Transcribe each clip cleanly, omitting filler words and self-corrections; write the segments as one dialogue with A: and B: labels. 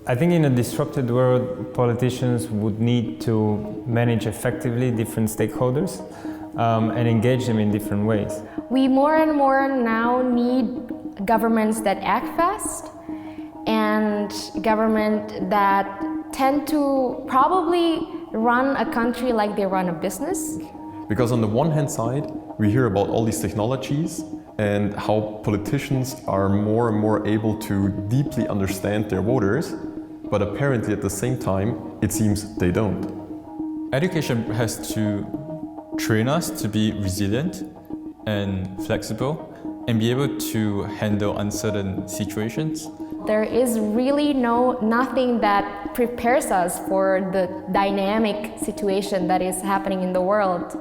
A: I think in a disrupted world, politicians would need to manage effectively different stakeholders and engage them in different ways.
B: We more and more now need governments that act fast and government that tend to probably run a country like they run a business.
C: Because on the one hand side, we hear about all these technologies and how politicians are more and more able to deeply understand their voters, but apparently at the same time, it seems they don't.
D: Education has to train us to be resilient and flexible and be able to handle uncertain situations.
B: There is really nothing that prepares us for the dynamic situation that is happening in the world.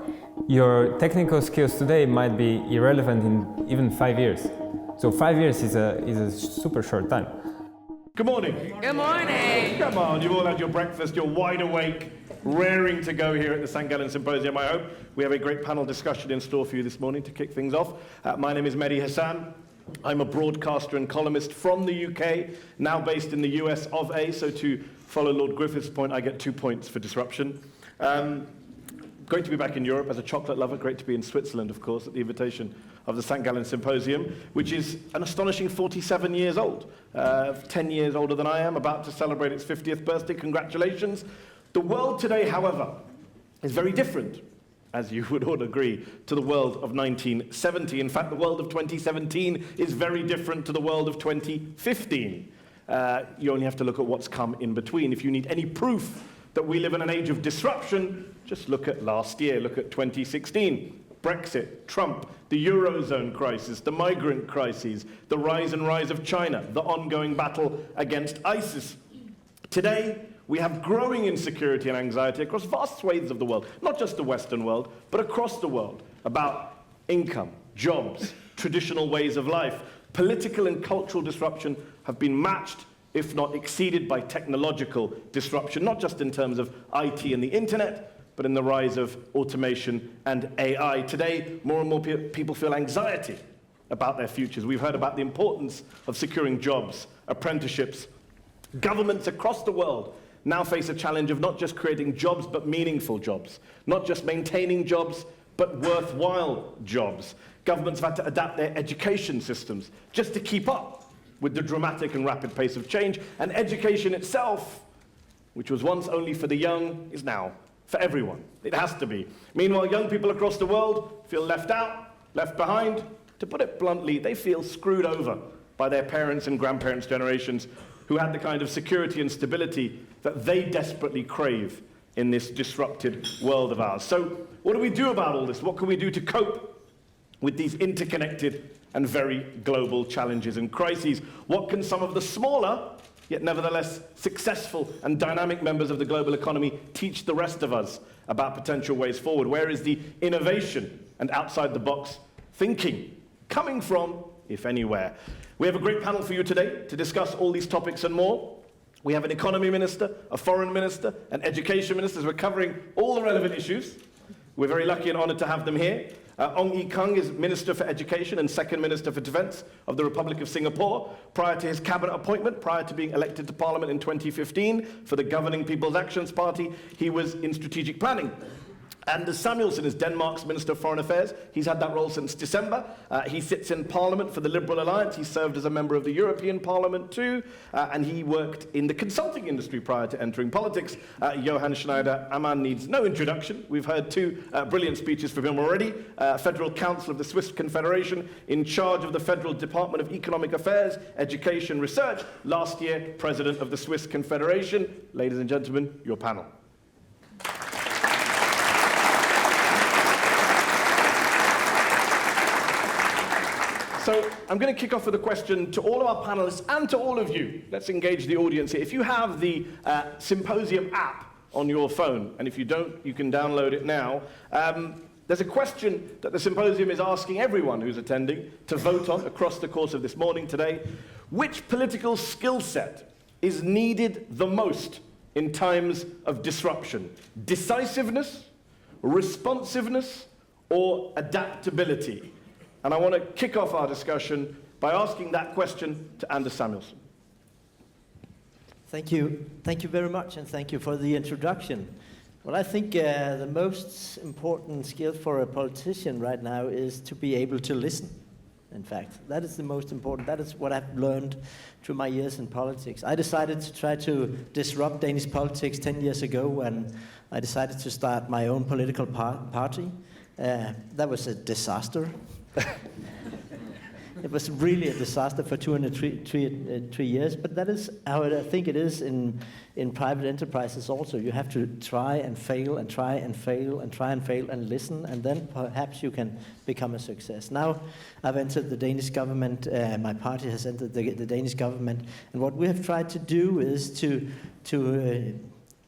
A: Your technical skills today might be irrelevant in even 5 years. So 5 years is a super short time.
E: Good morning.
F: Good morning.
E: Come on, you've all had your breakfast, you're wide awake, raring to go here at the St. Gallen Symposium, I hope. We have a great panel discussion in store for you this morning to kick things off. My name is Mehdi Hasan. I'm a broadcaster and columnist from the UK, now based in the US of A, so to follow Lord Griffith's point, I get 2 points for disruption. Great to be back in Europe as a chocolate lover, great to be in Switzerland, of course, at the invitation of the St. Gallen Symposium, which is an astonishing 47 years old, 10 years older than I am, about to celebrate its 50th birthday. Congratulations. The world today, however, is very different, as you would all agree, to the world of 1970. In fact, the world of 2017 is very different to the world of 2015. You only have to look at what's come in between. If you need any proof that we live in an age of disruption, just look at last year, look at 2016. Brexit, Trump, the Eurozone crisis, the migrant crises, the rise of China, the ongoing battle against ISIS. Today, we have growing insecurity and anxiety across vast swathes of the world, not just the Western world, but across the world, about income, jobs, traditional ways of life. Political and cultural disruption have been matched, if not exceeded, by technological disruption, not just in terms of IT and the internet, but in the rise of automation and AI. Today, more and more people feel anxiety about their futures. We've heard about the importance of securing jobs, apprenticeships. Governments across the world now face a challenge of not just creating jobs, but meaningful jobs. Not just maintaining jobs, but worthwhile jobs. Governments have had to adapt their education systems just to keep up with the dramatic and rapid pace of change. And education itself, which was once only for the young, is now for everyone. It has to be. Meanwhile, young people across the world feel left out, left behind. To put it bluntly, they feel screwed over by their parents' and grandparents' generations who had the kind of security and stability that they desperately crave in this disrupted world of ours. So what do we do about all this? What can we do to cope with these interconnected and very global challenges and crises? What can some of the smaller, yet nevertheless successful and dynamic members of the global economy teach the rest of us about potential ways forward? Where is the innovation and outside-the-box thinking coming from, if anywhere? We have a great panel for you today to discuss all these topics and more. We have an economy minister, a foreign minister, an education minister. We're covering all the relevant issues. We're very lucky and honored to have them here. Ong Ye Kung is Minister for Education and Second Minister for Defence of the Republic of Singapore. Prior to his cabinet appointment, prior to being elected to Parliament in 2015 for the governing People's Actions Party, he was in strategic planning. Anders Samuelsen is Denmark's Minister of Foreign Affairs. He's had that role since December. He sits in Parliament for the Liberal Alliance. He served as a member of the European Parliament too, and he worked in the consulting industry prior to entering politics. Johann Schneider-Ammann needs no introduction. We've heard two brilliant speeches from him already. Federal Councillor of the Swiss Confederation, in charge of the Federal Department of Economic Affairs, Education, Research. Last year, President of the Swiss Confederation. Ladies and gentlemen, your panel. So I'm going to kick off with a question to all of our panelists and to all of you. Let's engage the audience here. If you have the Symposium app on your phone, and if you don't, you can download it now, there's a question that the Symposium is asking everyone who's attending to vote on across the course of this morning today. Which political skill set is needed the most in times of disruption? Decisiveness, responsiveness, or adaptability? And I want to kick off our discussion by asking that question to Anders Samuelsen.
F: Thank you. Thank you very much, and thank you for the introduction. Well, I think the most important skill for a politician right now is to be able to listen. In fact, that is the most important. That is what I've learned through my years in politics. I decided to try to disrupt Danish politics 10 years ago when I decided to start my own political party. That was a disaster. It was really a disaster for 203 years, but that is how I think it is in private enterprises also. You have to try and fail and try and fail and try and fail and listen, and then perhaps you can become a success. Now I've entered the Danish government, my party has entered the Danish government, and what we have tried to do is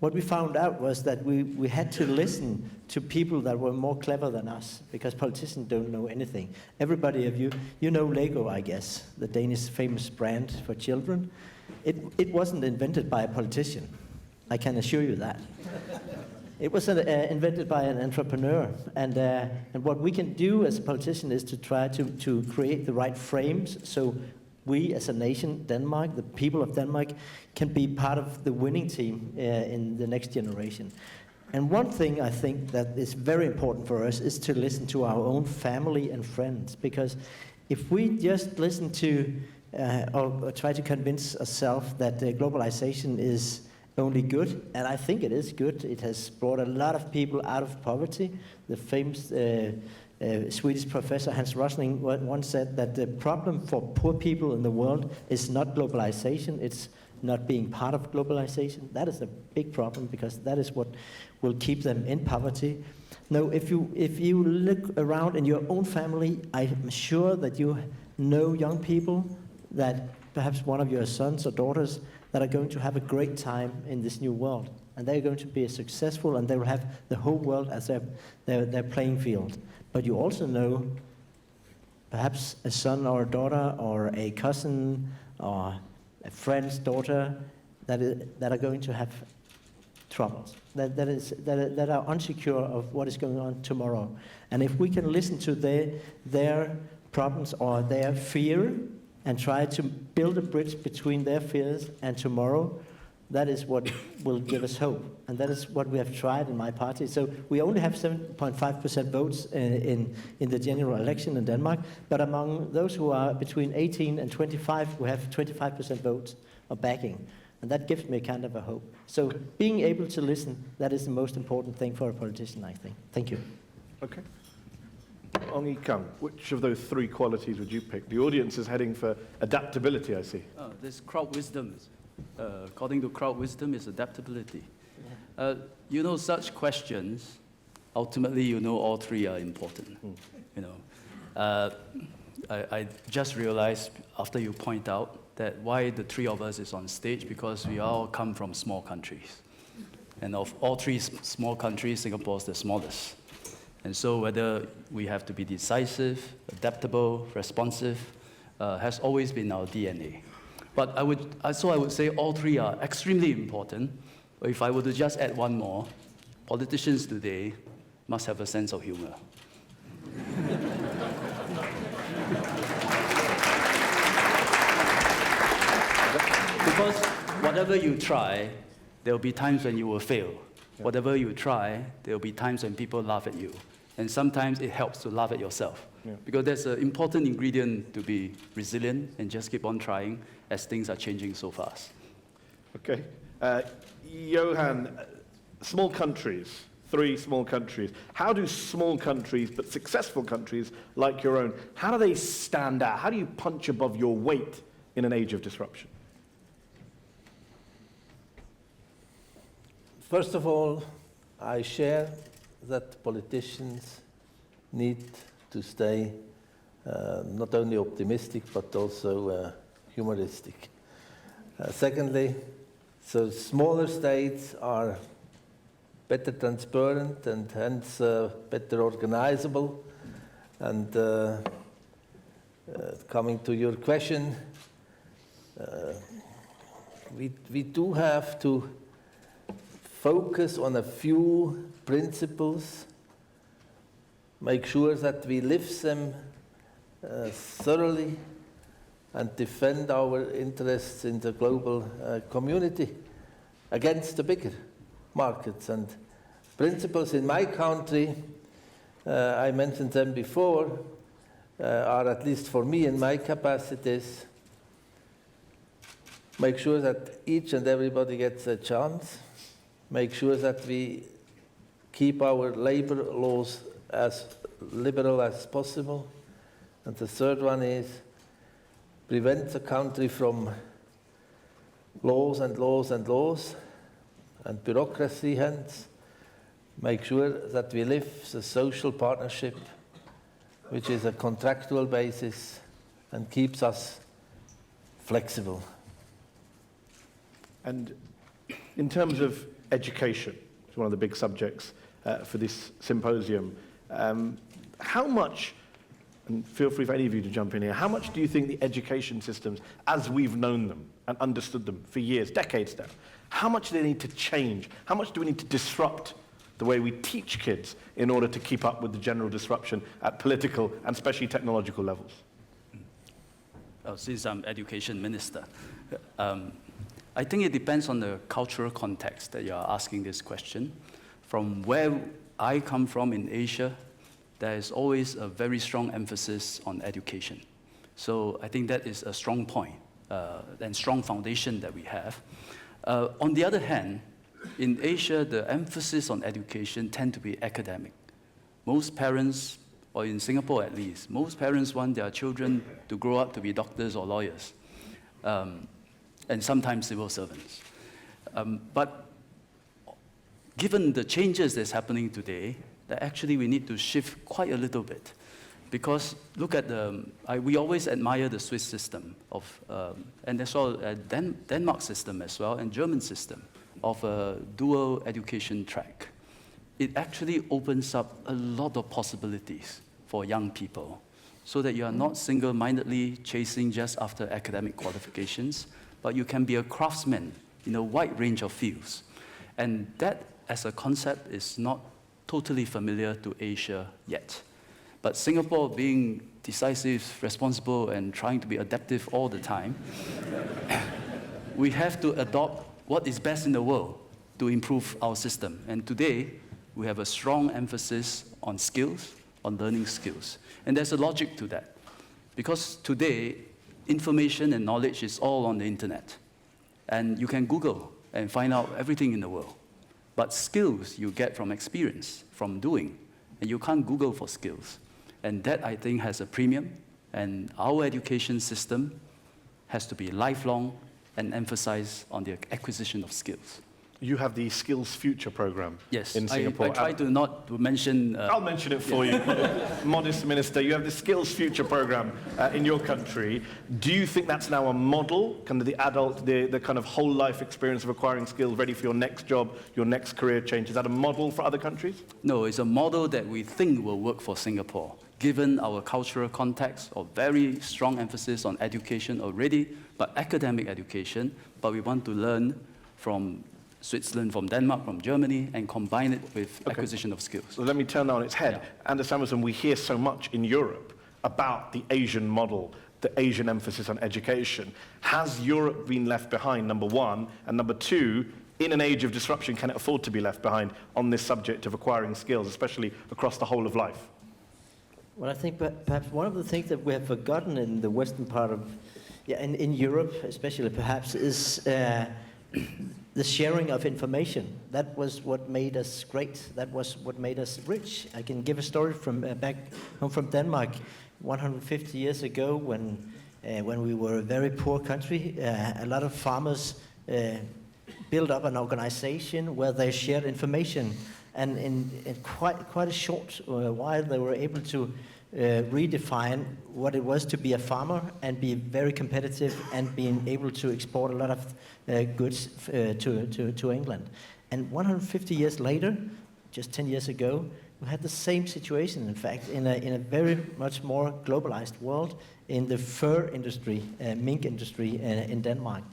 F: what we found out was that we had to listen to people that were more clever than us, because politicians don't know anything. Everybody of you know Lego, I guess, the Danish famous brand for children. It wasn't invented by a politician, I can assure you that. It was invented by an entrepreneur, and what we can do as a politician is to try to create the right frames so we as a nation, Denmark, the people of Denmark, can be part of the winning team in the next generation. And one thing I think that is very important for us is to listen to our own family and friends, because if we just listen to or try to convince ourselves that globalization is only good, and I think it is good, it has brought a lot of people out of poverty. The famous Swedish professor Hans Rosling once said that the problem for poor people in the world is not globalization, it's not being part of globalization. That is a big problem, because that is what will keep them in poverty. No, if you look around in your own family, I'm sure that you know young people that perhaps one of your sons or daughters that are going to have a great time in this new world, and they're going to be successful, and they will have the whole world as their playing field. But you also know perhaps a son or a daughter or a cousin or a friend's daughter that are going to have troubles, that are unsecure of what is going on tomorrow. And if we can listen to their problems or their fear and try to build a bridge between their fears and tomorrow, that is what will give us hope. And that is what we have tried in my party. So we only have 7.5% votes in the general election in Denmark, but among those who are between 18 and 25, we have 25% votes of backing. And that gives me kind of a hope. So being able to listen, that is the most important thing for a politician, I think. Thank you.
E: Okay. Ong Yi Kang, which of those three qualities would you pick? The audience is heading for adaptability, I see.
G: This crowd wisdom, according to crowd wisdom, is adaptability. You know, such questions, ultimately, you know, all three are important. You know, I just realized after you point out that why the three of us is on stage, because we all come from small countries. And of all three small countries, Singapore is the smallest. And so whether we have to be decisive, adaptable, responsive, has always been our DNA. But I would say all three are extremely important. But if I were to just add one more, politicians today must have a sense of humor. Because whatever you try, there will be times when you will fail. Yeah. Whatever you try, there will be times when people laugh at you. And sometimes it helps to laugh at yourself. Yeah. Because that's an important ingredient to be resilient and just keep on trying as things are changing so fast.
E: Okay. Johann, small countries, three small countries. How do small countries, but successful countries like your own, how do they stand out? How do you punch above your weight in an age of disruption?
H: First of all, I share that politicians need to stay not only optimistic but also humoristic. Secondly, so smaller states are better transparent and hence better organizable. And coming to your question, we do have to focus on a few principles, make sure that we live them thoroughly, and defend our interests in the global community against the bigger markets. And principles in my country, I mentioned them before, are, at least for me in my capacities, make sure that each and everybody gets a chance, make sure that we keep our labor laws as liberal as possible, and the third one is prevent the country from laws and laws and laws and bureaucracy, hence make sure that we live the social partnership, which is a contractual basis and keeps us flexible.
E: And in terms of education, it's one of the big subjects for this symposium, how much, and feel free for any of you to jump in here, how much do you think the education systems, as we've known them and understood them for years, decades now, how much do they need to change? How much do we need to disrupt the way we teach kids in order to keep up with the general disruption at political and especially technological levels?
G: Since I'm education minister, I think it depends on the cultural context that you're asking this question. From where I come from in Asia, there is always a very strong emphasis on education. So I think that is a strong point and strong foundation that we have. On the other hand, in Asia, the emphasis on education tend to be academic. Most parents, or in Singapore at least, most parents want their children to grow up to be doctors or lawyers, and sometimes civil servants. But given the changes that's happening today, that actually we need to shift quite a little bit. Because look at we always admire the Swiss system and as well Denmark system as well, and German system of a dual education track. It actually opens up a lot of possibilities for young people, so that you are not single-mindedly chasing just after academic qualifications, but you can be a craftsman in a wide range of fields. And that, as a concept, is not totally familiar to Asia yet. But Singapore, being decisive, responsible, and trying to be adaptive all the time, we have to adopt what is best in the world to improve our system. And today, we have a strong emphasis on skills, on learning skills. And there's a logic to that. Because today, information and knowledge is all on the internet. And you can Google and find out everything in the world. But skills you get from experience, from doing. And you can't Google for skills. And that, I think, has a premium. And our education system has to be lifelong and emphasize on the acquisition of skills.
E: You have the Skills Future program in Singapore.
G: I try to not to mention...
E: I'll mention it for you. Modest minister, you have the Skills Future program in your country. Do you think that's now a model, kind of the adult, the kind of whole life experience of acquiring skills ready for your next job, your next career change? Is that a model for other countries?
G: No, it's a model that we think will work for Singapore, given our cultural context of very strong emphasis on education already, but academic education, but we want to learn from Switzerland, from Denmark, from Germany, and combine it with acquisition of skills.
E: So let me turn that on its head.
G: Yeah.
E: Anders Samuelsen, we hear so much in Europe about the Asian model, the Asian emphasis on education. Has Europe been left behind, number one? And number two, in an age of disruption, can it afford to be left behind on this subject of acquiring skills, especially across the whole of life?
F: Well, I think perhaps one of the things that we have forgotten in the western part of, in Europe especially perhaps, is the sharing of information. That was what made us great. That was what made us rich. I can give a story from back home from Denmark, 150 years ago, when we were a very poor country. A lot of farmers built up an organization where they shared information, and in quite a short while they were able to redefine what it was to be a farmer and be very competitive and being able to export a lot of goods to England. And 150 years later, just 10 years ago, we had the same situation, in fact, in a very much more globalized world, in the fur industry, mink industry in Denmark.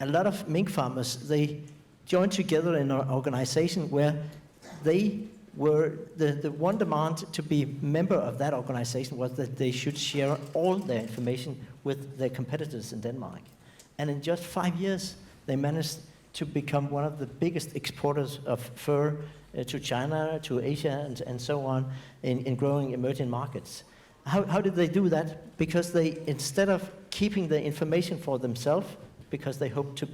F: A lot of mink farmers, they joined together in an organization where they were the one demand to be member of that organization was that they should share all their information with their competitors in Denmark. And in just 5 years, they managed to become one of the biggest exporters of fur to China, to Asia, and so on, in growing emerging markets. How did they do that? Because they, instead of keeping the information for themselves, because they hoped to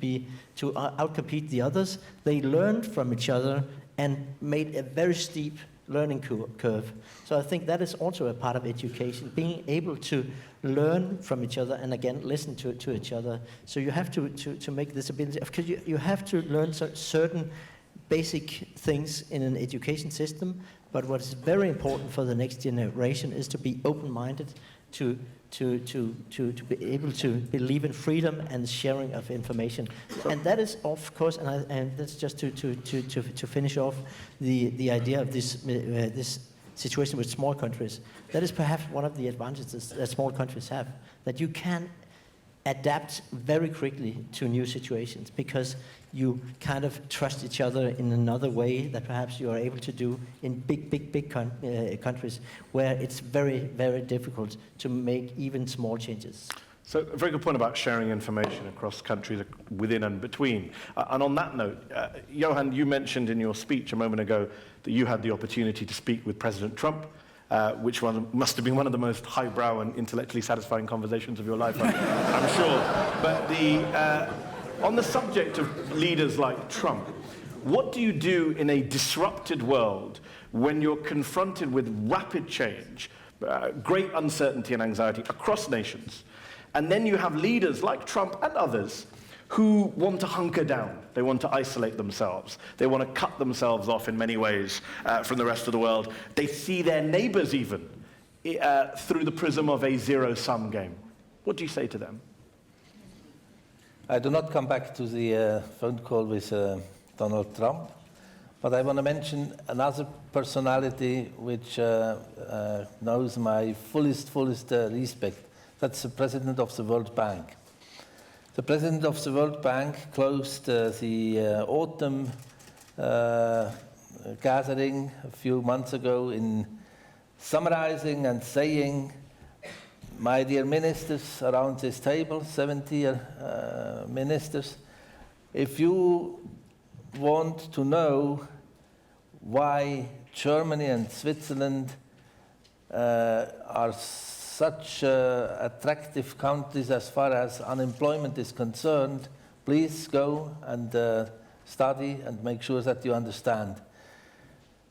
F: outcompete the others, they learned from each other and made a very steep learning curve. So I think that is also a part of education, being able to learn from each other and again listen to each other. So you have to make this ability, because you have to learn certain basic things in an education system, but what is very important for the next generation is to be open-minded, to be able to believe in freedom and sharing of information. And that is, of course, and that's just to finish off the idea of this situation with small countries. That is perhaps one of the advantages that small countries have, that you can adapt very quickly to new situations because you kind of trust each other in another way that perhaps you are able to do in big countries where it's very, very difficult to make even small changes.
E: So a very good point about sharing information across countries within and between. And on that note, Johann, you mentioned in your speech a moment ago that you had the opportunity to speak with President Trump, which must have been one of the most highbrow and intellectually satisfying conversations of your life, I'm sure. But on the subject of leaders like Trump, what do you do in a disrupted world when you're confronted with rapid change, great uncertainty and anxiety across nations, and then you have leaders like Trump and others who want to hunker down, they want to isolate themselves, they want to cut themselves off in many ways from the rest of the world. They see their neighbors even through the prism of a zero-sum game. What do you say to them?
H: I do not come back to the phone call with Donald Trump, but I want to mention another personality which knows my fullest respect. That's the President of the World Bank. The President of the World Bank closed the autumn gathering a few months ago in summarizing and saying, my dear ministers around this table, 70 ministers, if you want to know why Germany and Switzerland are such attractive countries as far as unemployment is concerned, please go and study and make sure that you understand.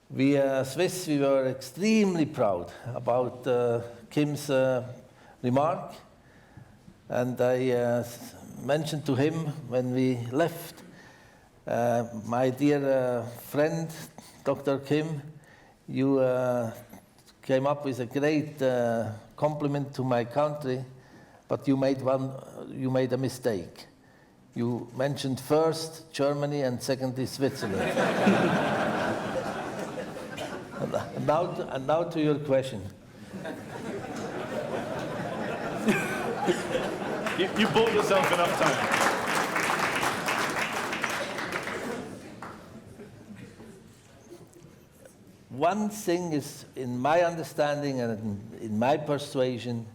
H: We Swiss, we were extremely proud about Kim's remark, and I mentioned to him when we left, my dear friend, Dr. Kim, you came up with a great compliment to my country, but you made a mistake. You mentioned first Germany and secondly Switzerland. and now to your question.
E: You bought yourself enough time.
H: One thing is, in my understanding and in my persuasion,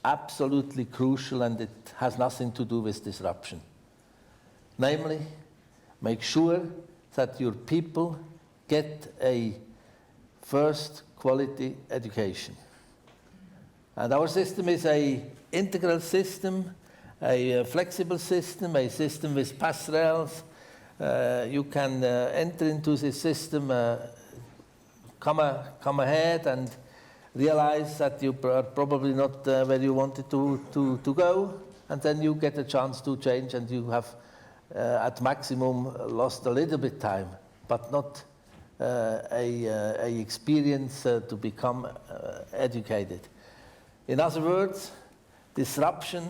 H: absolutely crucial, and it has nothing to do with disruption. Namely, make sure that your people get a first quality education. And our system is an integral system, a flexible system, a system with passerelles. You can enter into this system, come ahead and realize that you are probably not where you wanted to go, and then you get a chance to change, and you have at maximum lost a little bit time, but not a experience to become educated. In other words, disruption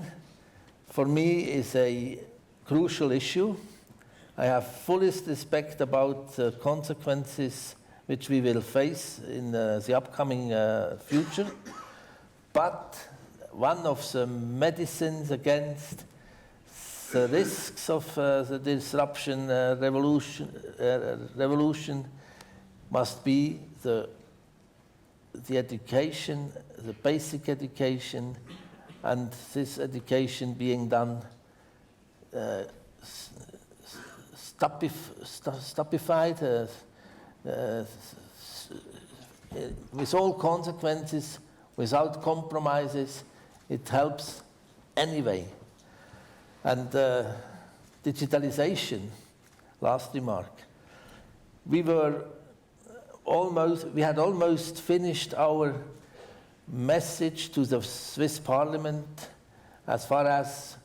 H: for me is a crucial issue. I have fullest respect about the consequences which we will face in the upcoming future. But one of the medicines against the risks of the disruption revolution must be the education, the basic education, and this education being done stupified with all consequences, without compromises. It helps anyway. And digitalization, last remark. We had almost finished our message to the Swiss Parliament as far as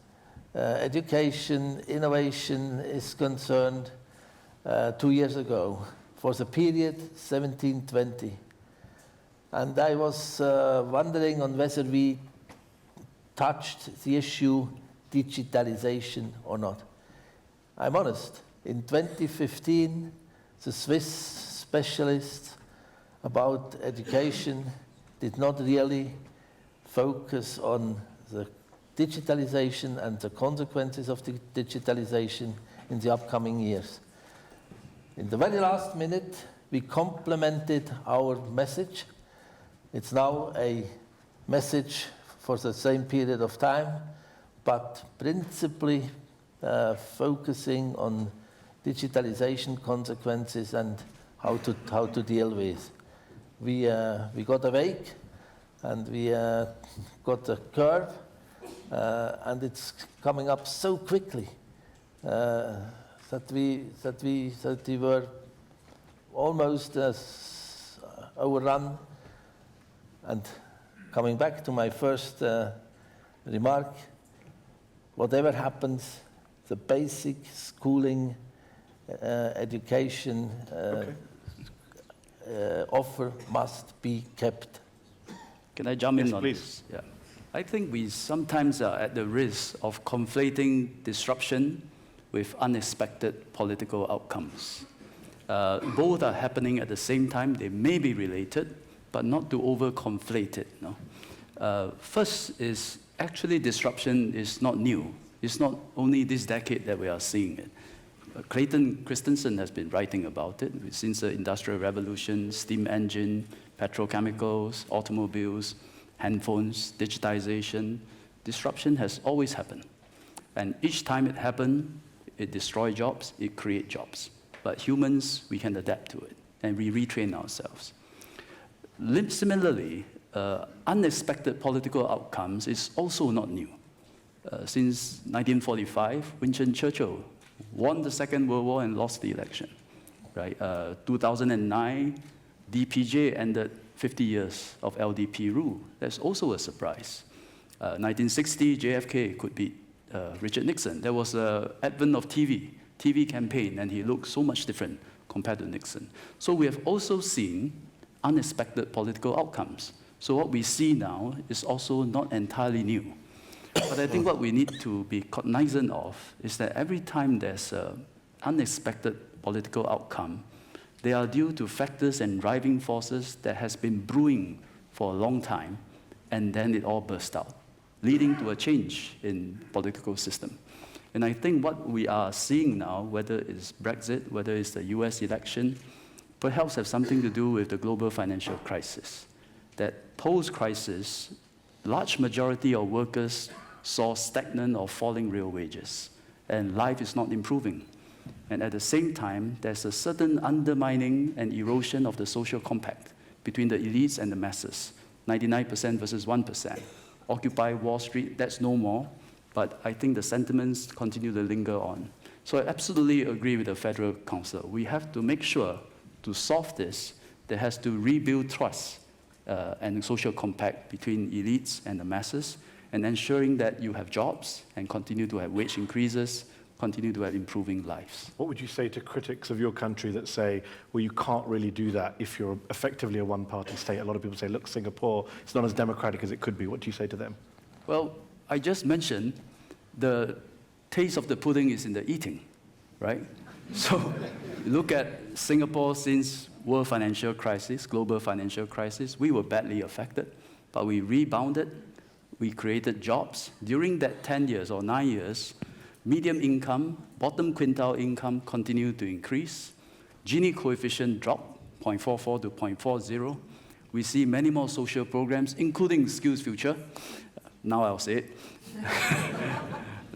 H: education, innovation is concerned 2 years ago for the period 17-20. And I was wondering on whether we touched the issue digitalization or not. I'm honest, in 2015, the Swiss specialists about education did not really focus on the digitalization and the consequences of the digitalization in the upcoming years. In the very last minute, we complemented our message. It's now a message for the same period of time, but principally focusing on digitalization consequences and how to deal with. We got awake and we got a curve, and it's coming up so quickly that we were almost overrun. And coming back to my first remark, whatever happens, the basic schooling education offer must be kept.
G: Can I jump in on
E: please.
G: this? Yeah. I think we sometimes are at the risk of conflating disruption with unexpected political outcomes. Both are happening at the same time. They may be related, but not to over-conflate it. No? First is, actually disruption is not new. It's not only this decade that we are seeing it. Clayton Christensen has been writing about it since the Industrial Revolution, steam engine, petrochemicals, automobiles, handphones, digitization. Disruption has always happened. And each time it happened, it destroys jobs, it creates jobs. But humans, we can adapt to it, and we retrain ourselves. Similarly, unexpected political outcomes is also not new. Since 1945, Winston Churchill won the Second World War and lost the election. Right? 2009, DPJ ended 50 years of LDP rule. That's also a surprise. 1960, JFK could beat Richard Nixon. There was an advent of TV campaign, and he looked so much different compared to Nixon. So we have also seen unexpected political outcomes. So what we see now is also not entirely new. But I think what we need to be cognizant of is that every time there's an unexpected political outcome, they are due to factors and driving forces that has been brewing for a long time, and then it all burst out, leading to a change in political system. And I think what we are seeing now, whether it's Brexit, whether it's the US election, perhaps have something to do with the global financial crisis. That post-crisis, large majority of workers saw stagnant or falling real wages, and life is not improving. And at the same time, there's a certain undermining and erosion of the social compact between the elites and the masses, 99% versus 1%. Occupy Wall Street, that's no more, but I think the sentiments continue to linger on. So I absolutely agree with the Federal Councillor. We have to make sure to solve this, there has to rebuild trust and social compact between elites and the masses, and ensuring that you have jobs and continue to have wage increases, continue to have improving lives.
E: What would you say to critics of your country that say, well, you can't really do that if you're effectively a one-party state? A lot of people say, look, Singapore, it's not as democratic as it could be. What do you say to them?
G: Well, I just mentioned the taste of the pudding is in the eating, right? So look at Singapore since world financial crisis, global financial crisis. We were badly affected, but we rebounded. We created jobs. During that 10 years or 9 years, medium income, bottom quintile income continued to increase. Gini coefficient dropped 0.44 to 0.40. We see many more social programs, including Skills Future, now I'll say it,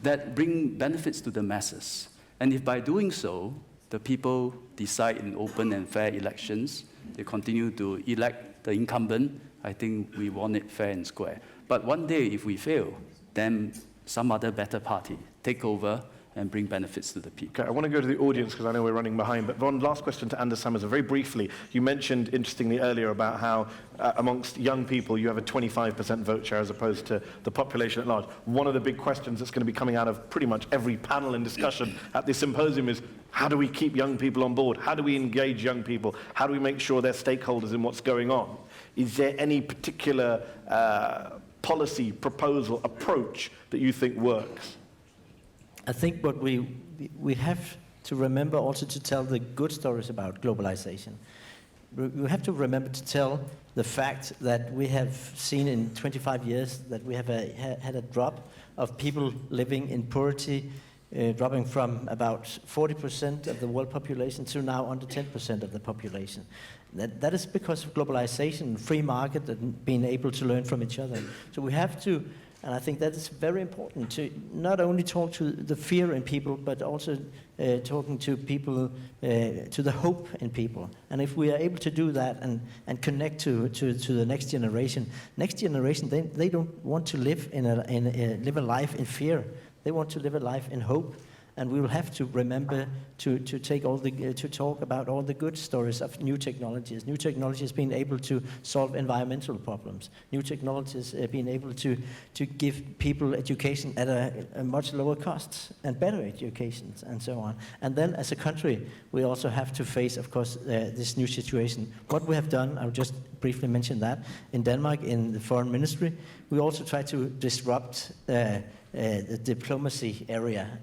G: that bring benefits to the masses. And if by doing so, the people decide in open and fair elections, they continue to elect the incumbent, I think we want it fair and square. But one day, if we fail, then some other better party take over and bring benefits to the people.
E: Okay, I want to go to the audience because I know we're running behind, but one last question to Anders Samuelsen, very briefly. You mentioned, interestingly, earlier about how amongst young people you have a 25% vote share as opposed to the population at large. One of the big questions that's going to be coming out of pretty much every panel and discussion at this symposium is, how do we keep young people on board? How do we engage young people? How do we make sure they're stakeholders in what's going on? Is there any particular policy, proposal, approach that you think works?
F: I think what we have to remember also to tell the good stories about globalization. We have to remember to tell the fact that we have seen in 25 years that we have had a drop of people living in poverty, dropping from about 40% of the world population to now under 10% of the population. That is because of globalization, free market, and being able to learn from each other. So we have to, and I think that is very important, to not only talk to the fear in people, but also talking to people, to the hope in people. And if we are able to do that and connect to the next generation, they don't want to live live a life in fear. They want to live a life in hope. And we will have to remember to talk about all the good stories of new technologies. New technologies being able to solve environmental problems. New technologies being able to give people education at a much lower cost and better education and so on. And then as a country, we also have to face, of course, this new situation. What we have done, I'll just briefly mention that, in Denmark, in the foreign ministry, we also try to disrupt the diplomacy area.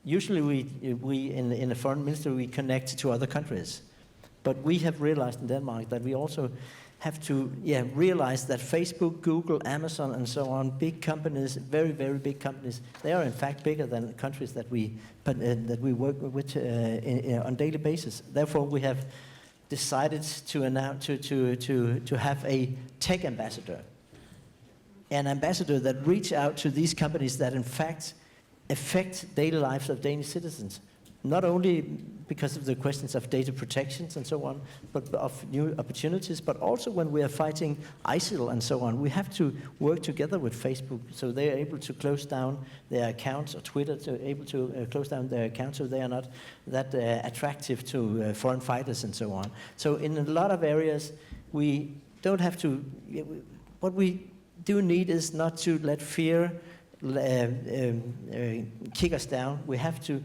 F: Usually we in the foreign ministry, we connect to other countries. But we have realized in Denmark that we also have to realize that Facebook, Google, Amazon, and so on, big companies, very, very big companies, they are in fact bigger than the countries that we work with on daily basis. Therefore, we have decided to announce to have a tech ambassador, an ambassador that reach out to these companies that in fact affect daily lives of Danish citizens, not only because of the questions of data protections and so on, but of new opportunities, but also when we are fighting ISIL and so on. We have to work together with Facebook so they are able to close down their accounts, or Twitter able to close down their accounts so they are not that attractive to foreign fighters and so on. So in a lot of areas, we don't have to, what we do need is not to let fear kick us down. We have to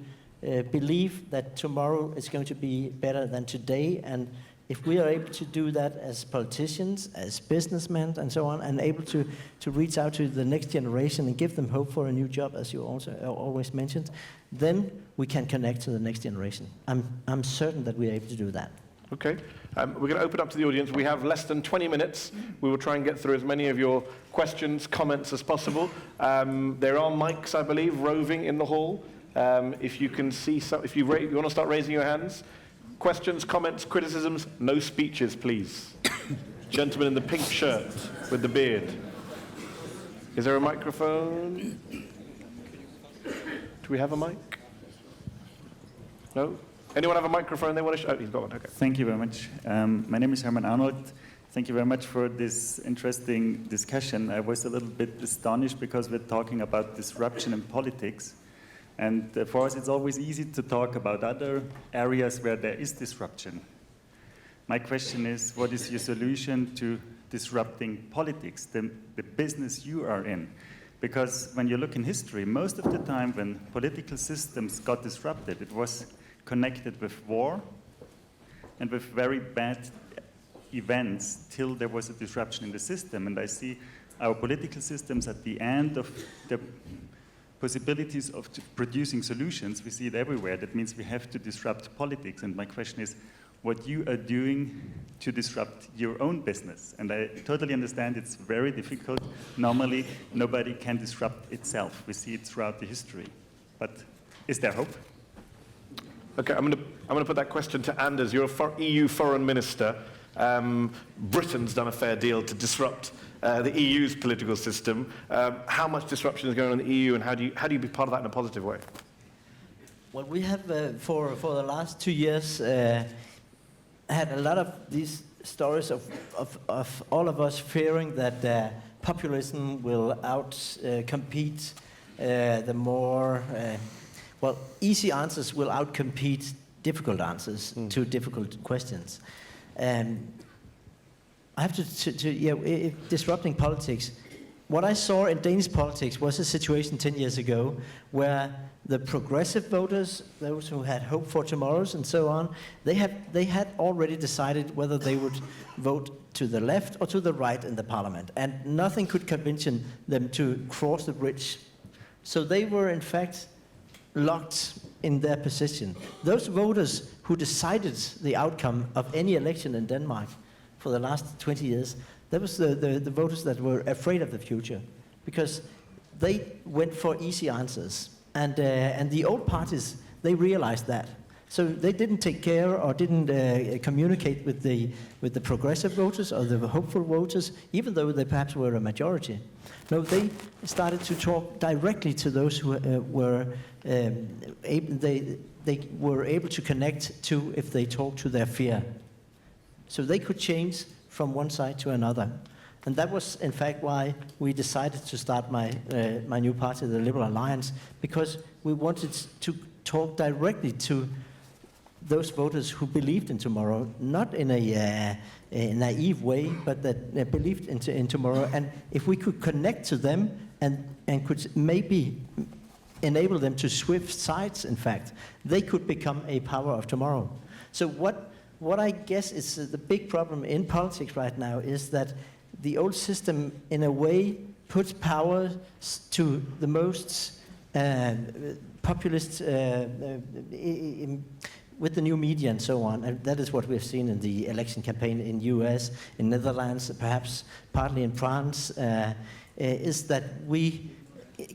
F: believe that tomorrow is going to be better than today, and if we are able to do that as politicians, as businessmen, and so on, and able to reach out to the next generation and give them hope for a new job, as you also always mentioned, then we can connect to the next generation. I'm certain that we are able to do that.
E: Okay, we're going to open up to the audience. We have less than 20 minutes. We will try and get through as many of your questions, comments as possible. There are mics, I believe, roving in the hall. If you can see, if you want to start raising your hands. Questions, comments, criticisms, no speeches, please. Gentleman in the pink shirt with the beard. Is there a microphone? Do we have a mic? No? Anyone have a microphone they want to show? Oh, he's got one, okay.
I: Thank you very much. My name is Herman Arnold. Thank you very much for this interesting discussion. I was a little bit astonished because we're talking about disruption in politics. And for us, it's always easy to talk about other areas where there is disruption. My question is, what is your solution to disrupting politics, the business you are in? Because when you look in history, most of the time when political systems got disrupted, it was connected with war and with very bad events till there was a disruption in the system. And I see our political systems at the end of the possibilities of producing solutions. We see it everywhere. That means we have to disrupt politics. And my question is, what you are doing to disrupt your own business? And I totally understand it's very difficult. Normally, nobody can disrupt itself. We see it throughout the history. But is there hope?
E: Okay, I'm going to put that question to Anders. You're a EU foreign minister. Britain's done a fair deal to disrupt the EU's political system. How much disruption is going on in the EU, and how do you be part of that in a positive way?
F: Well, we have for the last 2 years had a lot of these stories of all of us fearing that populism will outcompete the more easy answers will outcompete difficult answers to difficult questions. I have to disrupting politics. What I saw in Danish politics was a situation 10 years ago where the progressive voters, those who had hope for tomorrows and so on, they had already decided whether they would vote to the left or to the right in the parliament, and nothing could convince them to cross the bridge. So they were in fact locked in their position. Those voters who decided the outcome of any election in Denmark for the last 20 years, that was the voters that were afraid of the future, because they went for easy answers. And the old parties, they realized that. So they didn't take care or didn't communicate with the progressive voters or the hopeful voters, even though they perhaps were a majority. No, they started to talk directly to those who were able to connect to if they talked to their fear. So they could change from one side to another. And that was, in fact, why we decided to start my new party, the Liberal Alliance, because we wanted to talk directly to those voters who believed in tomorrow, not in a naive way, but that believed in tomorrow. And if we could connect to them and could maybe enable them to switch sides, in fact, they could become a power of tomorrow. So what I guess is the big problem in politics right now is that the old system, in a way, puts power to the most populist with the new media and so on. And that is what we've seen in the election campaign in US, in Netherlands, perhaps partly in France, is that we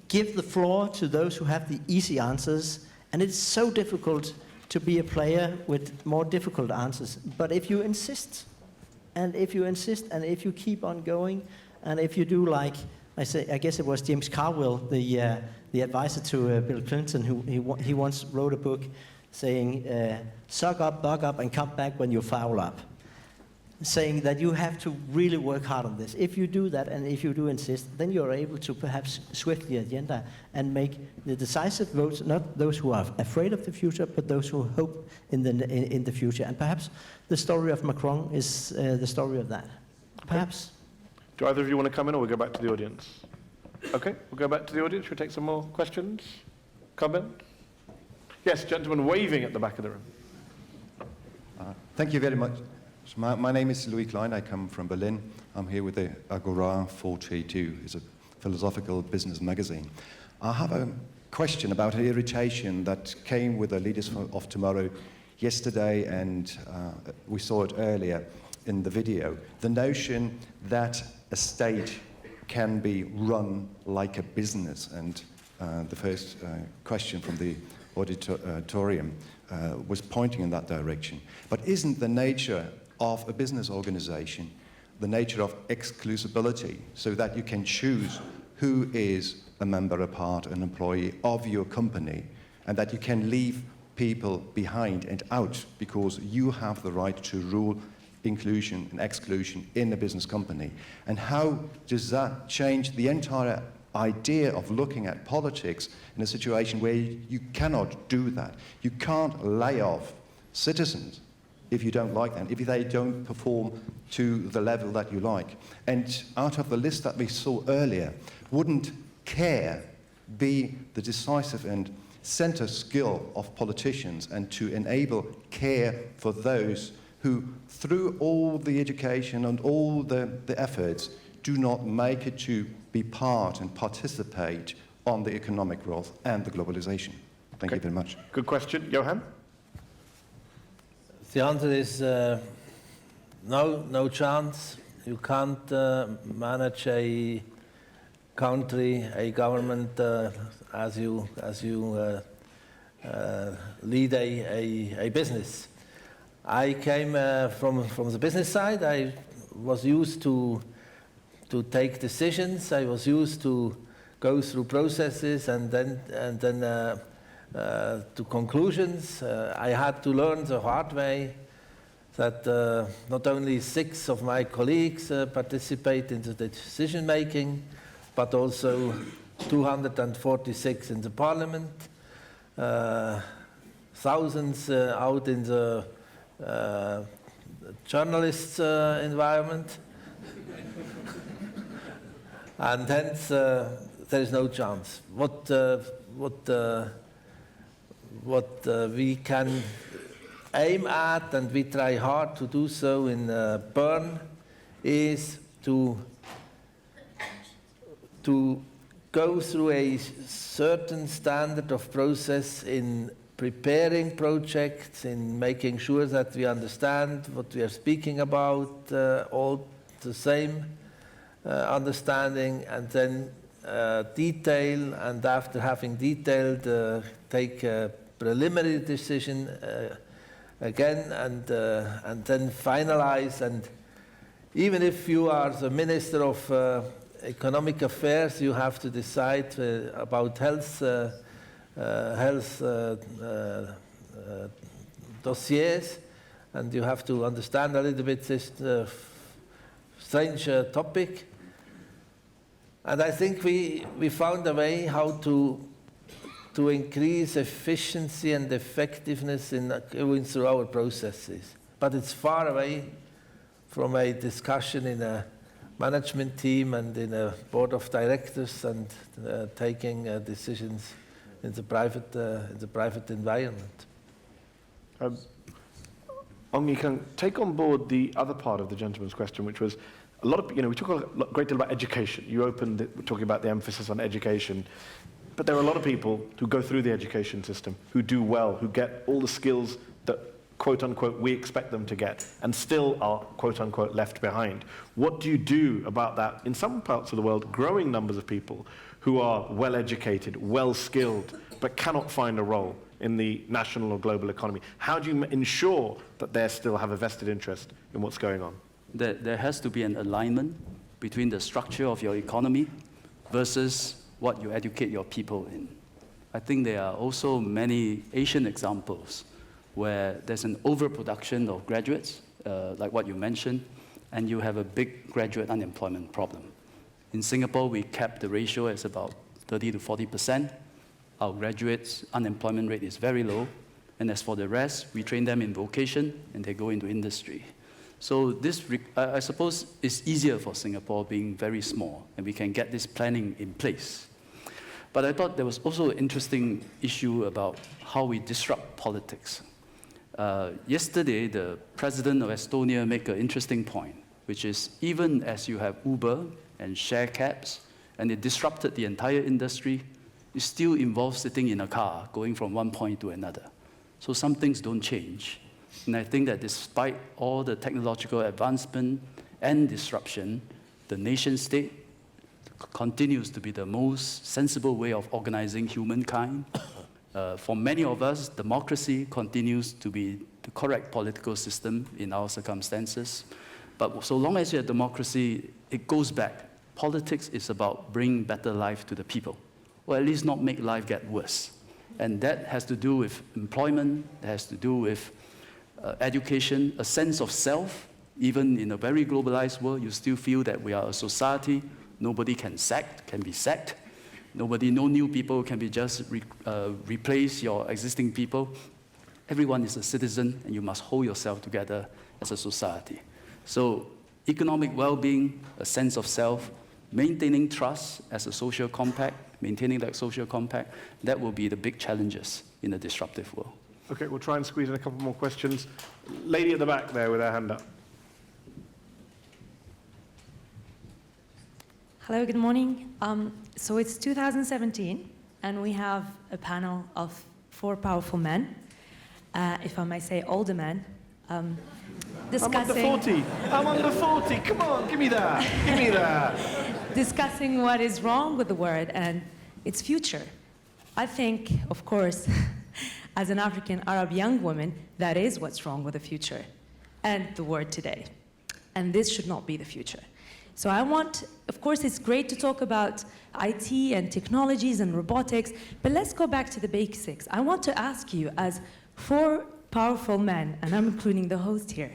F: give the floor to those who have the easy answers, and it's so difficult to be a player with more difficult answers. But if you insist, and if you keep on going, and if you do like, I guess it was James Carville, the advisor to Bill Clinton, who he once wrote a book saying, suck up, bug up, and come back when you foul up. Saying that you have to really work hard on this. If you do that, and if you do insist, then you're able to perhaps swift the agenda and make the decisive votes, not those who are afraid of the future, but those who hope in the future. And perhaps the story of Macron is the story of that. Perhaps.
E: Do either of you want to come in, or we'll go back to the audience? Okay, we'll go back to the audience. Should we take some more questions? Comments? Yes, gentleman waving at the back of the room.
J: Thank you very much. So my name is Louis Klein. I come from Berlin. I'm here with the Agora 42. It's a philosophical business magazine. I have a question about an irritation that came with the leaders of tomorrow yesterday, and we saw it earlier in the video. The notion that a state can be run like a business. And the first question from the auditorium was pointing in that direction. But isn't the nature of a business organization the nature of exclusivity, so that you can choose who is a member, a part, an employee of your company, and that you can leave people behind and out because you have the right to rule inclusion and exclusion in a business company? And how does that change the entire idea of looking at politics in a situation where you cannot do that? You can't lay off citizens if you don't like them, if they don't perform to the level that you like. And out of the list that we saw earlier, wouldn't care be the decisive and center skill of politicians, and to enable care for those who, through all the education and all the efforts, do not make it to be part and participate on the economic growth and the globalization? Thank you very much.
E: Good question. Johann?
H: The answer is no chance. You can't manage a country, a government, as you lead a business. I came from the business side. I was used to take decisions. I was used to go through processes and then to conclusions. I had to learn the hard way that not only 6 of my colleagues participate in the decision making, but also 246 in the parliament, thousands out in the journalists' environment, and hence there is no chance. What we can aim at, and we try hard to do so in Bern, is to go through a certain standard of process in preparing projects, in making sure that we understand what we are speaking about, all the same understanding, and then detail, and after having detailed, take a preliminary decision again, and then finalize. And even if you are the Minister of Economic Affairs, you have to decide about health dossiers, and you have to understand a little bit this strange topic. And I think we found a way how to increase efficiency and effectiveness in going through our processes. But it's far away from a discussion in a management team and in a board of directors and taking decisions in the private environment.
E: You can take on board the other part of the gentleman's question, which was a lot of, we talk a great deal about education. You opened it talking about the emphasis on education, but there are a lot of people who go through the education system, who do well, who get all the skills that, quote unquote, we expect them to get, and still are, quote unquote, left behind. What do you do about that, in some parts of the world, growing numbers of people who are well educated, well skilled, but cannot find a role in the national or global economy? How do you ensure that they still have a vested interest in what's going on?
G: There has to be an alignment between the structure of your economy versus what you educate your people in. I think there are also many Asian examples where there's an overproduction of graduates, like what you mentioned, and you have a big graduate unemployment problem. In Singapore, we kept the ratio as about 30 to 40%. Our graduates' unemployment rate is very low, and as for the rest, we train them in vocation, and they go into industry. So this, I suppose, is easier for Singapore being very small, and we can get this planning in place. But I thought there was also an interesting issue about how we disrupt politics. Yesterday, the president of Estonia made an interesting point, which is even as you have Uber and share cabs, and it disrupted the entire industry, it still involves sitting in a car, going from one point to another. So some things don't change. And I think that despite all the technological advancement and disruption, the nation state continues to be the most sensible way of organizing humankind. For many of us, democracy continues to be the correct political system in our circumstances. But so long as you have democracy, it goes back. Politics is about bringing better life to the people, or at least not make life get worse. And that has to do with employment, that has to do with education, a sense of self. Even in a very globalized world, you still feel that we are a society. Nobody can be sacked. No new people can be just replace your existing people. Everyone is a citizen, and you must hold yourself together as a society. So economic well-being, a sense of self, maintaining trust as a social compact, maintaining that social compact, that will be the big challenges in a disruptive world.
E: Okay, we'll try and squeeze in a couple more questions. Lady at the back there with her hand up.
K: Hello, good morning. So it's 2017, and we have a panel of 4 powerful men, if I may say older men, discussing...
E: I'm under 40, come on, give me that.
K: Discussing what is wrong with the world and its future. I think, of course, As an African Arab young woman, that is what's wrong with the future and the world today. And this should not be the future. So I want, of course, it's great to talk about IT and technologies and robotics, but let's go back to the basics. I want to ask you, as 4 powerful men, and I'm including the host here,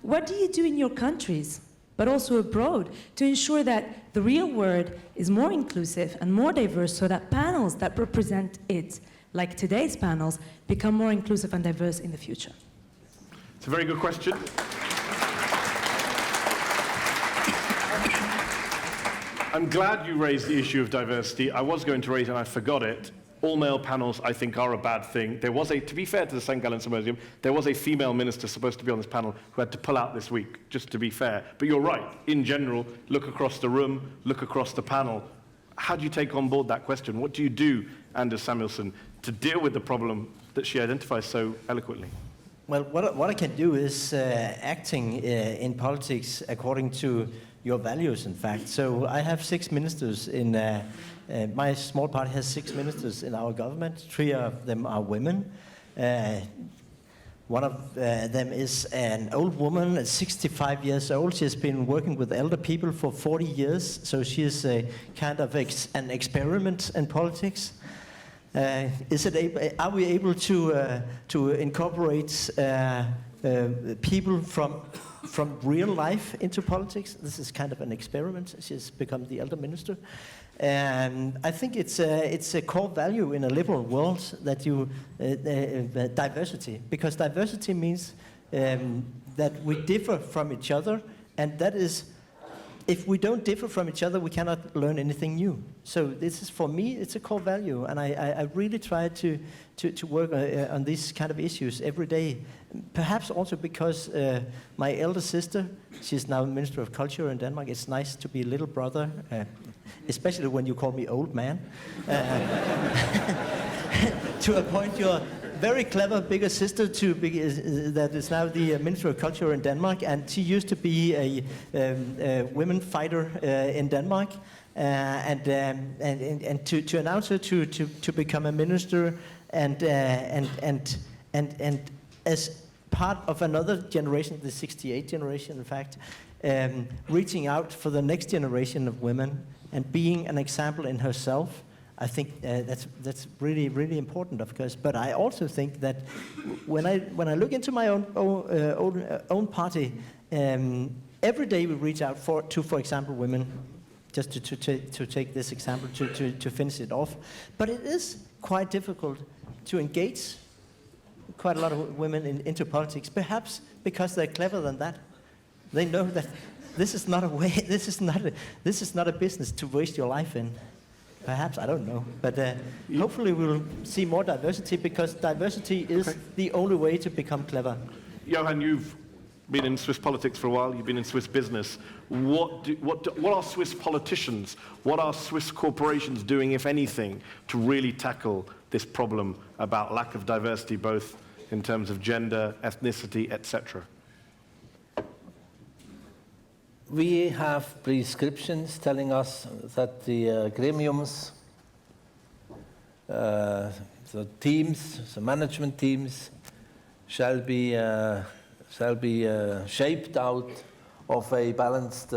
K: what do you do in your countries, but also abroad, to ensure that the real world is more inclusive and more diverse, so that panels that represent it, like today's panels, become more inclusive and diverse in the future?
E: It's a very good question. I'm glad you raised the issue of diversity. I was going to raise it and I forgot it. All male panels, I think, are a bad thing. There was to be fair to the St. Gallen Symposium, there was a female minister supposed to be on this panel who had to pull out this week, just to be fair. But you're right. In general, look across the room, look across the panel. How do you take on board that question? What do you do, Anders Samuelsen, to deal with the problem that she identifies so eloquently?
F: Well, what I can do is acting in politics according to your values, in fact. So I have 6 ministers in, my small party has 6 ministers in our government. 3 of them are women. One of them is an old woman, 65 years old. She has been working with elder people for 40 years, so she is a kind of an experiment in politics. Are we able to incorporate people from real life into politics? This is kind of an experiment. She's become the elder minister. And I think it's a core value in a liberal world that you diversity, because diversity means that we differ from each other, and that is, if we don't differ from each other, we cannot learn anything new. So this is, for me, it's a core value, and I really try to work on these kind of issues every day. Perhaps also because my elder sister, she's now Minister of Culture in Denmark. It's nice to be a little brother, especially when you call me old man. To appoint your very clever bigger sister that is now the Minister of Culture in Denmark, and she used to be a women fighter in Denmark, and to announce her to become a minister, and as part of another generation, the 68 generation, in fact, reaching out for the next generation of women and being an example in herself. I think that's really, really important, of course. But I also think that when I look into my own party, every day we reach out to, for example, women. Just to take this example to finish it off. But it is quite difficult to engage quite a lot of women into politics. Perhaps because they're clever than that. They know that this is not a way. This is not a business to waste your life in. Perhaps, I don't know. But hopefully we'll see more diversity, because diversity is the only way to become clever.
E: Johann, you've been in Swiss politics for a while, you've been in Swiss business. What are Swiss politicians, what are Swiss corporations doing, if anything, to really tackle this problem about lack of diversity, both in terms of gender, ethnicity, etc.?
H: We have prescriptions telling us that the gremiums, the teams, the management teams, shall be shaped out of a balanced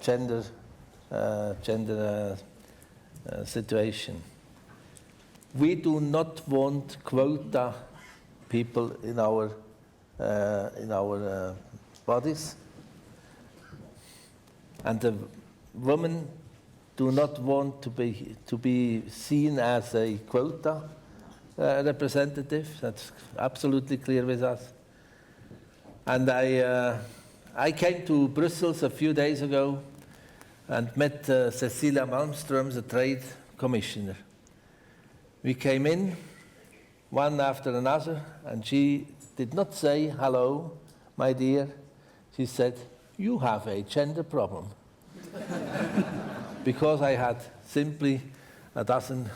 H: gender situation. We do not want quota people in our bodies. And the women do not want to be seen as a quota representative. That's absolutely clear with us. And I came to Brussels a few days ago and met Cecilia Malmström, the trade commissioner. We came in one after another, and she did not say, "Hello, my dear." She said, "You have a gender problem." Because I had simply a dozen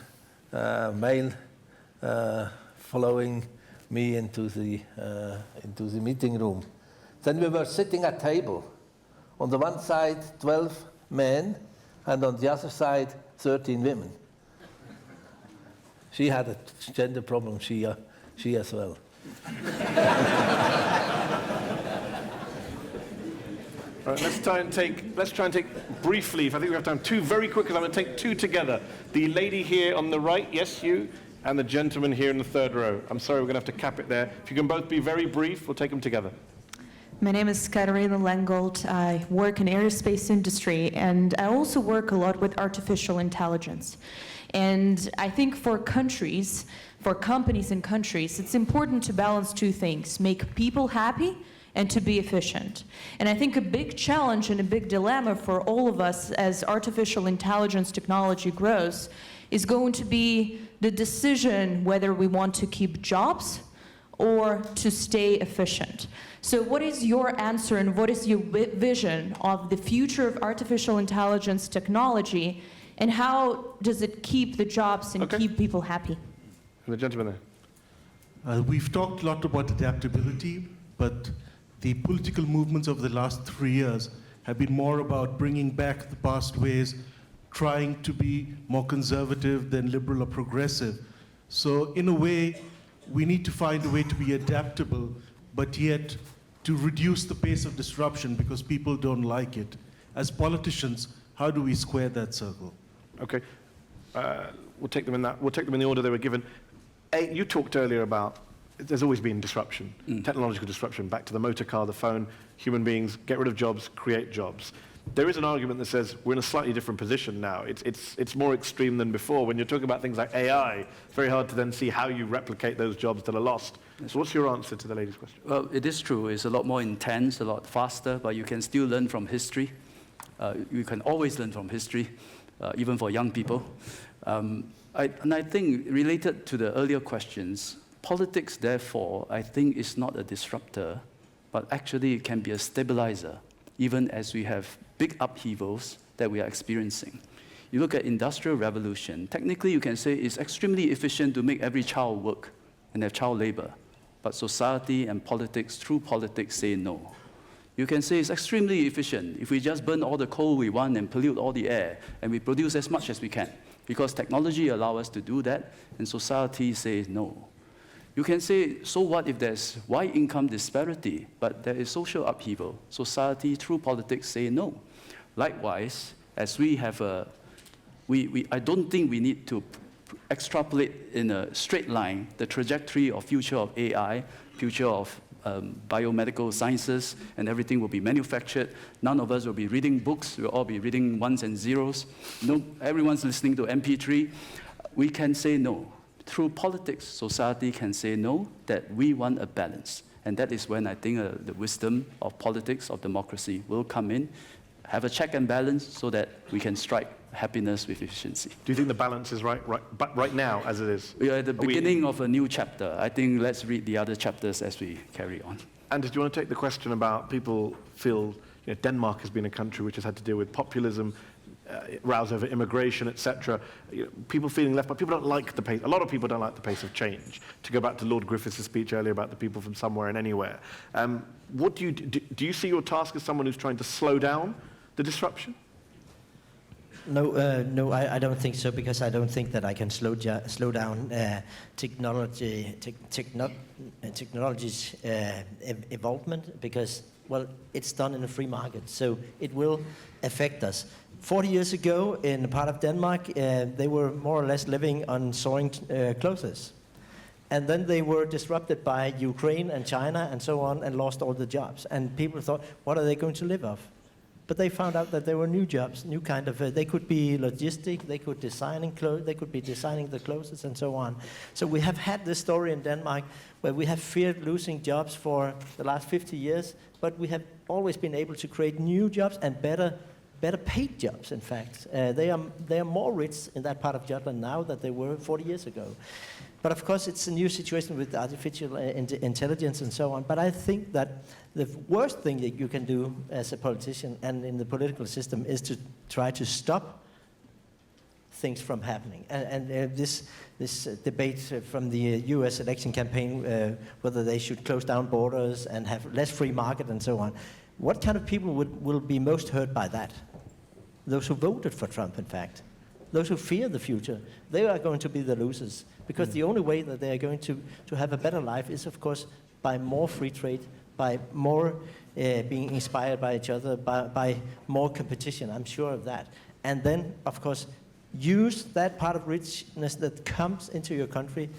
H: male following me into the meeting room. Then we were sitting at table. On the one side, 12 men, and on the other side, 13 women. She had a gender problem, she as well.
E: All right, let's try and take briefly, if I think we have time, two very quick, because I'm going to take two together. The lady here on the right, yes, you, and the gentleman here in the third row. I'm sorry, we're going to have to cap it there. If you can both be very brief, we'll take them together.
L: My name is Katarina Lengold. I work in aerospace industry, and I also work a lot with artificial intelligence. And I think for countries, for companies and countries, it's important to balance two things: make people happy and to be efficient. And I think a big challenge and a big dilemma for all of us as artificial intelligence technology grows is going to be the decision whether we want to keep jobs or to stay efficient. So what is your answer and what is your vision of the future of artificial intelligence technology, and how does it keep the jobs and keep people happy?
E: And the gentleman there.
M: We've talked a lot about adaptability, but the political movements of the last 3 years have been more about bringing back the past ways, trying to be more conservative than liberal or progressive. So in a way, we need to find a way to be adaptable, but yet to reduce the pace of disruption because people don't like it. As politicians, how do we square that circle?
E: Okay, we'll take them in the order they were given. You talked earlier about there's always been disruption, technological disruption, back to the motor car, the phone, human beings, get rid of jobs, create jobs. There is an argument that says we're in a slightly different position now. It's more extreme than before. When you're talking about things like AI, it's very hard to then see how you replicate those jobs that are lost. So what's your answer to the lady's question?
G: Well, it is true. It's a lot more intense, a lot faster, but you can still learn from history. You can always learn from history, even for young people. And I think, related to the earlier questions, politics, therefore, I think is not a disruptor, but actually it can be a stabilizer, even as we have big upheavals that we are experiencing. You look at Industrial Revolution, technically you can say it's extremely efficient to make every child work and have child labor, but society and politics, through politics, say no. You can say it's extremely efficient if we just burn all the coal we want and pollute all the air, and we produce as much as we can, because technology allows us to do that, and society says no. You can say, so what if there's wide income disparity, but there is social upheaval? Society, through politics, say no. Likewise, as we have I don't think we need to extrapolate in a straight line the trajectory of future of AI, future of biomedical sciences, and everything will be manufactured. None of us will be reading books. We'll all be reading ones and zeros. No, everyone's listening to MP3. We can say no. Through politics, society can say no, that we want a balance. And that is when I think the wisdom of politics, of democracy, will come in, have a check and balance so that we can strike happiness with efficiency.
E: Do you think the balance is right now, as it is?
G: We are at the beginning of a new chapter. I think let's read the other chapters as we carry on.
E: And do you want to take the question about people feel, Denmark has been a country which has had to deal with populism, rows over immigration, etc. People feeling left, but people don't like the pace. A lot of people don't like the pace of change. To go back to Lord Griffiths' speech earlier about the people from somewhere and anywhere. What do you see your task as someone who's trying to slow down the disruption?
F: No, I don't think so, because I don't think that I can slow down technology's evolvement, because, well, it's done in a free market, so it will affect us. 40 years ago, in a part of Denmark, they were more or less living on sewing clothes. And then they were disrupted by Ukraine and China and so on, and lost all the jobs. And people thought, what are they going to live off? But they found out that there were new jobs, new kind of, they could be logistic, they could they could be designing the clothes and so on. So we have had this story in Denmark where we have feared losing jobs for the last 50 years, but we have always been able to create new jobs and better paid jobs, in fact. They are more rich in that part of Jutland now than they were 40 years ago. But of course, it's a new situation with artificial intelligence and so on. But I think that the worst thing that you can do as a politician and in the political system is to try to stop things from happening. And this debate from the US election campaign, whether they should close down borders and have less free market and so on. What kind of people will be most hurt by that? Those who voted for Trump, in fact. those who fear the future, they are going to be the losers. Because the only way that they are going to have a better life is, of course, by more free trade, by more being inspired by each other, by more competition. I'm sure of that. And then, of course, use that part of richness that comes into your country,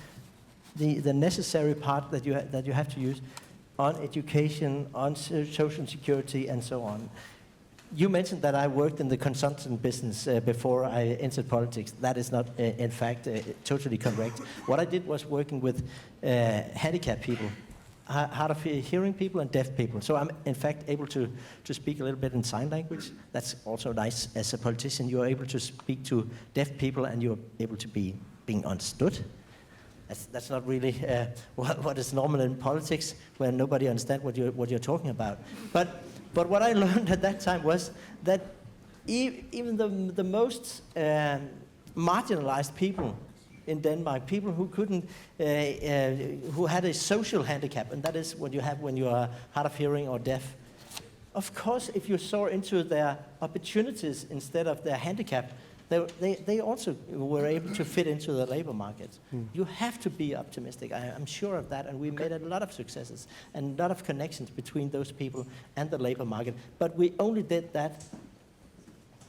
F: the necessary part that you have to use on education, on social security, and so on. You mentioned that I worked in the consultant business before I entered politics. That is not, in fact, totally correct. What I did was working with handicapped people, hard of hearing people and deaf people. So I'm, in fact, able to speak a little bit in sign language. That's also nice. As a politician, you're able to speak to deaf people and you're able to be being understood. That's not really what is normal in politics, where nobody understands what you're talking about. But what I learned at that time was that even the most marginalized people in Denmark, people who couldn't, who had a social handicap, and that is what you have when you are hard of hearing or deaf. Of course, if you saw into their opportunities instead of their handicap, they also were able to fit into the labor market. You have to be optimistic. I'm sure of that, and we made a lot of successes and a lot of connections between those people and the labor market. But we only did that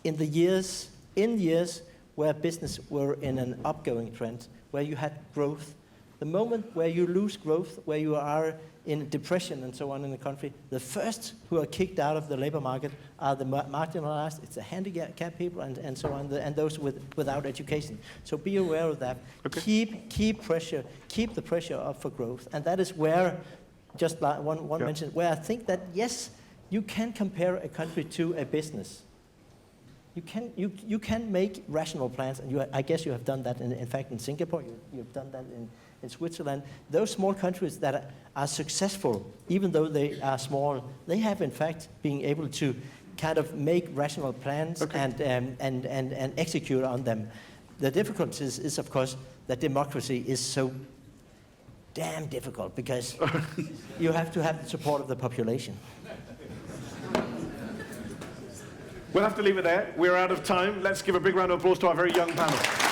F: in years where business were in an upgoing trend, where you had growth. The moment where you lose growth, where you are in depression and so on in the country, the first who are kicked out of the labor market are the marginalized, it's the handicapped people and so on, and those without education. So be aware of that. Okay. Keep the pressure up for growth. And that is where, just like one mentioned, where I think that, yes, you can compare a country to a business. You can make rational plans, and I guess you have done that, in fact, in Singapore, you've done that in Switzerland. Those small countries that are successful, even though they are small, they have, in fact, been able to kind of make rational plans and execute on them. The difficulty is, of course, that democracy is so damn difficult because you have to have the support of the population.
E: We'll have to leave it there. We're out of time. Let's give a big round of applause to our very young panel.